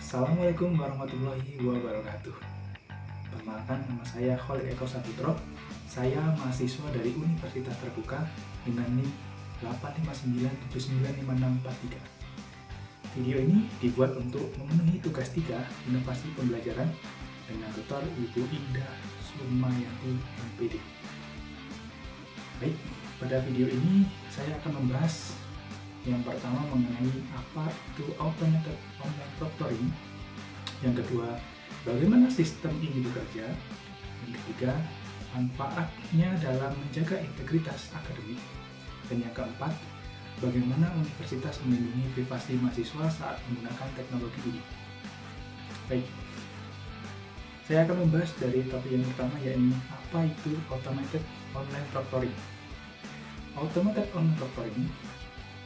Assalamualaikum warahmatullahi wabarakatuh. Perkenalkan, nama saya Khalid Eko Saputro. Saya mahasiswa dari Universitas Terbuka dengan NIM 859795643. Video ini dibuat untuk memenuhi tugas 3 inovasi pembelajaran dengan tutor Ibu Indah Sumayati MPD. Baik, pada video ini saya akan membahas yang pertama mengenai apa itu automated online proctoring, yang kedua bagaimana sistem ini bekerja, yang ketiga manfaatnya dalam menjaga integritas akademik, dan yang keempat bagaimana universitas melindungi privasi mahasiswa saat menggunakan teknologi ini. Baik, saya akan membahas dari topik yang pertama, yaitu apa itu automated online proctoring. Automated online proctoring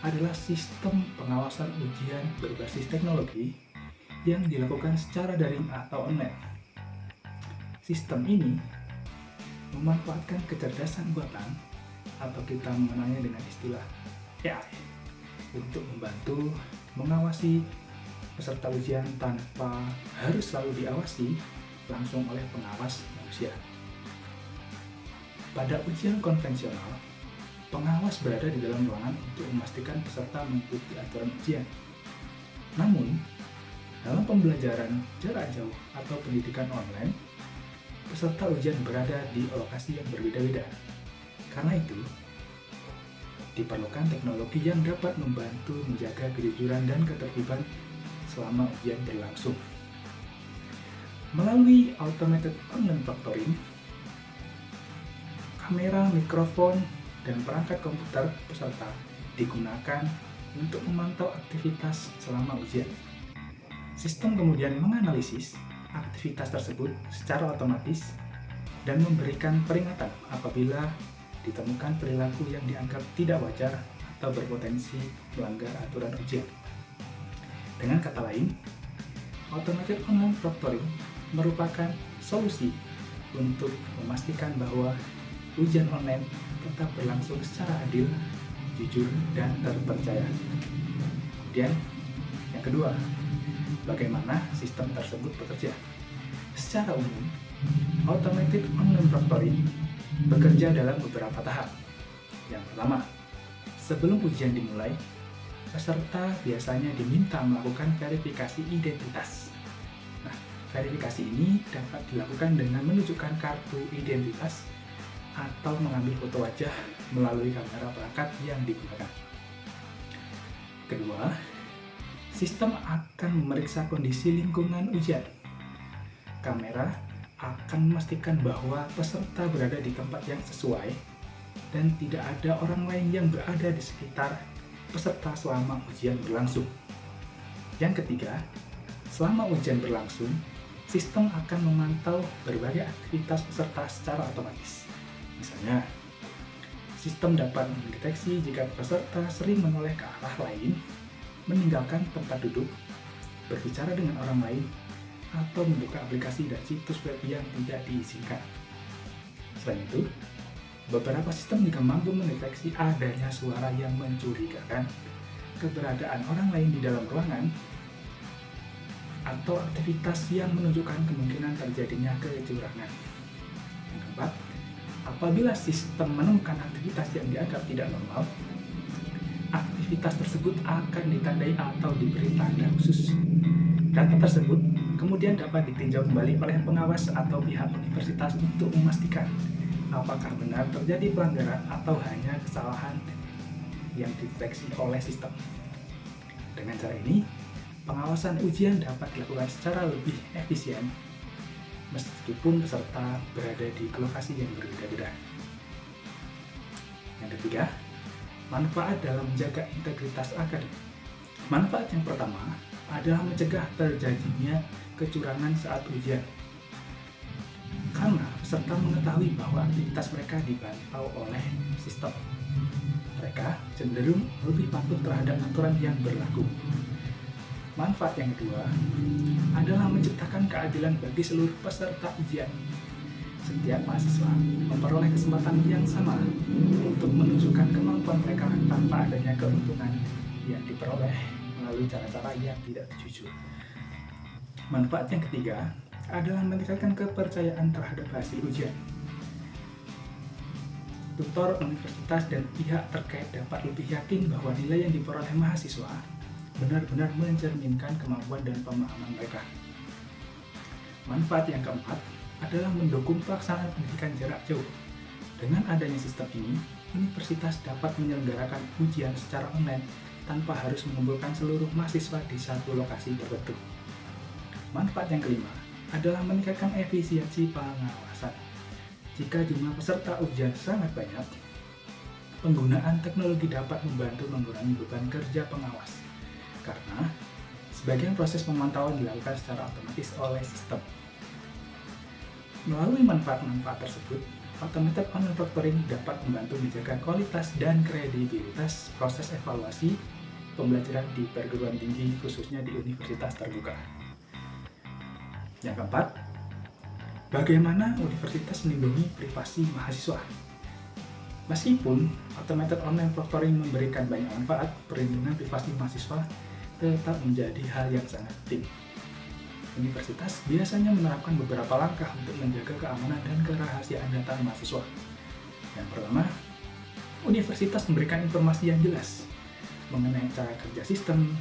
adalah sistem pengawasan ujian berbasis teknologi yang dilakukan secara daring atau online. Sistem ini memanfaatkan kecerdasan buatan, atau kita mengenalnya dengan istilah AI, untuk membantu mengawasi peserta ujian tanpa harus selalu diawasi langsung oleh pengawas manusia. Pada ujian konvensional, pengawas berada di dalam ruangan untuk memastikan peserta mengikuti aturan ujian. Namun, dalam pembelajaran jarak jauh atau pendidikan online, peserta ujian berada di lokasi yang berbeda-beda. Karena itu, diperlukan teknologi yang dapat membantu menjaga kejujuran dan ketertiban selama ujian berlangsung. Melalui automated online proctoring, kamera, mikrofon, dan perangkat komputer peserta digunakan untuk memantau aktivitas selama ujian. Sistem kemudian menganalisis aktivitas tersebut secara otomatis dan memberikan peringatan apabila ditemukan perilaku yang dianggap tidak wajar atau berpotensi melanggar aturan ujian. Dengan kata lain, automated online proctoring merupakan solusi untuk memastikan bahwa ujian online tetap berlangsung secara adil, jujur, dan terpercaya. Kemudian, yang kedua, bagaimana sistem tersebut bekerja? Secara umum, automated online proctoring bekerja dalam beberapa tahap. Yang pertama, sebelum ujian dimulai, peserta biasanya diminta melakukan verifikasi identitas. Nah, verifikasi ini dapat dilakukan dengan menunjukkan kartu identitas atau mengambil foto wajah melalui kamera perangkat yang digunakan. Kedua, sistem akan memeriksa kondisi lingkungan ujian. Kamera akan memastikan bahwa peserta berada di tempat yang sesuai dan tidak ada orang lain yang berada di sekitar peserta selama ujian berlangsung. Yang ketiga, selama ujian berlangsung, sistem akan memantau berbagai aktivitas peserta secara otomatis. Misalnya, sistem dapat mendeteksi jika peserta sering menoleh ke arah lain, meninggalkan tempat duduk, berbicara dengan orang lain, atau membuka aplikasi dan situs web yang tidak diizinkan. Selain itu, beberapa sistem juga mampu mendeteksi adanya suara yang mencurigakan, keberadaan orang lain di dalam ruangan, atau aktivitas yang menunjukkan kemungkinan terjadinya kecurangan. Yang keempat, apabila sistem menemukan aktivitas yang dianggap tidak normal, aktivitas tersebut akan ditandai atau diberi tanda khusus. Data tersebut kemudian dapat ditinjau kembali oleh pengawas atau pihak universitas untuk memastikan apakah benar terjadi pelanggaran atau hanya kesalahan yang dideteksi oleh sistem. Dengan cara ini, pengawasan ujian dapat dilakukan secara lebih efisien meskipun peserta berada di lokasi yang berbeda-beda. Yang ketiga, manfaat dalam menjaga integritas akademik. Manfaat yang pertama adalah mencegah terjadinya kecurangan saat ujian. Karena peserta mengetahui bahwa aktivitas mereka dipantau oleh sistem, mereka cenderung lebih patuh terhadap aturan yang berlaku. Manfaat yang kedua adalah menciptakan keadilan bagi seluruh peserta ujian. Setiap mahasiswa memperoleh kesempatan yang sama untuk menunjukkan kemampuan mereka tanpa adanya keuntungan yang diperoleh melalui cara-cara yang tidak jujur. Manfaat yang ketiga adalah meningkatkan kepercayaan terhadap hasil ujian. Tutor, universitas, dan pihak terkait dapat lebih yakin bahwa nilai yang diperoleh mahasiswa benar-benar mencerminkan kemampuan dan pemahaman mereka. Manfaat yang keempat adalah mendukung pelaksanaan pendidikan jarak jauh. Dengan adanya sistem ini, universitas dapat menyelenggarakan ujian secara online tanpa harus mengumpulkan seluruh mahasiswa di satu lokasi tertentu. Manfaat yang kelima adalah meningkatkan efisiensi pengawasan. Jika jumlah peserta ujian sangat banyak, penggunaan teknologi dapat membantu mengurangi beban kerja pengawas, karena sebagian proses pemantauan dilakukan secara otomatis oleh sistem. Melalui manfaat-manfaat tersebut, automated online proctoring dapat membantu menjaga kualitas dan kredibilitas proses evaluasi pembelajaran di perguruan tinggi, khususnya di universitas terbuka. Yang keempat, bagaimana universitas melindungi privasi mahasiswa? Meskipun automated online proctoring memberikan banyak manfaat, perlindungan privasi mahasiswa tetap menjadi hal yang sangat penting. Universitas biasanya menerapkan beberapa langkah untuk menjaga keamanan dan kerahasiaan data mahasiswa. Yang pertama, universitas memberikan informasi yang jelas mengenai cara kerja sistem,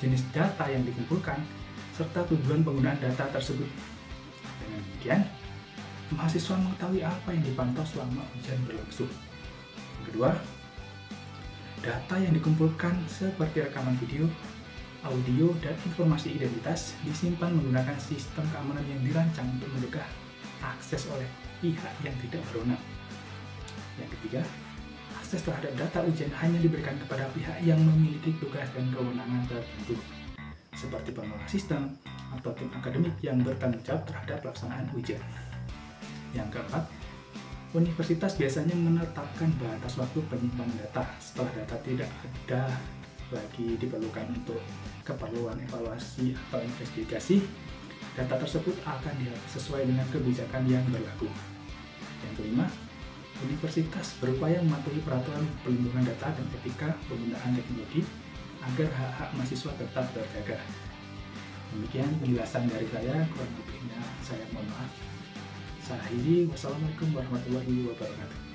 jenis data yang dikumpulkan, serta tujuan penggunaan data tersebut. Dengan demikian, mahasiswa mengetahui apa yang dipantau selama ujian berlangsung. Yang kedua, data yang dikumpulkan seperti rekaman video, audio, dan informasi identitas disimpan menggunakan sistem keamanan yang dirancang untuk mencegah akses oleh pihak yang tidak berwenang. Yang ketiga, akses terhadap data ujian hanya diberikan kepada pihak yang memiliki tugas dan kewenangan tertentu, seperti pengelola sistem atau tim akademik yang bertanggung jawab terhadap pelaksanaan ujian. Yang keempat, universitas biasanya menetapkan batas waktu penyimpanan data setelah data tidak ada lagi diperlukan untuk keperluan evaluasi atau investigasi. Data tersebut akan dihapus sesuai dengan kebijakan yang berlaku. Yang kelima, universitas berupaya mematuhi peraturan pelindungan data dan etika penggunaan teknologi agar hak-hak mahasiswa tetap terjaga. Demikian penjelasan dari saya, kurang lebihnya saya mohon maaf. Saya akhiri, wassalamualaikum warahmatullahi wabarakatuh.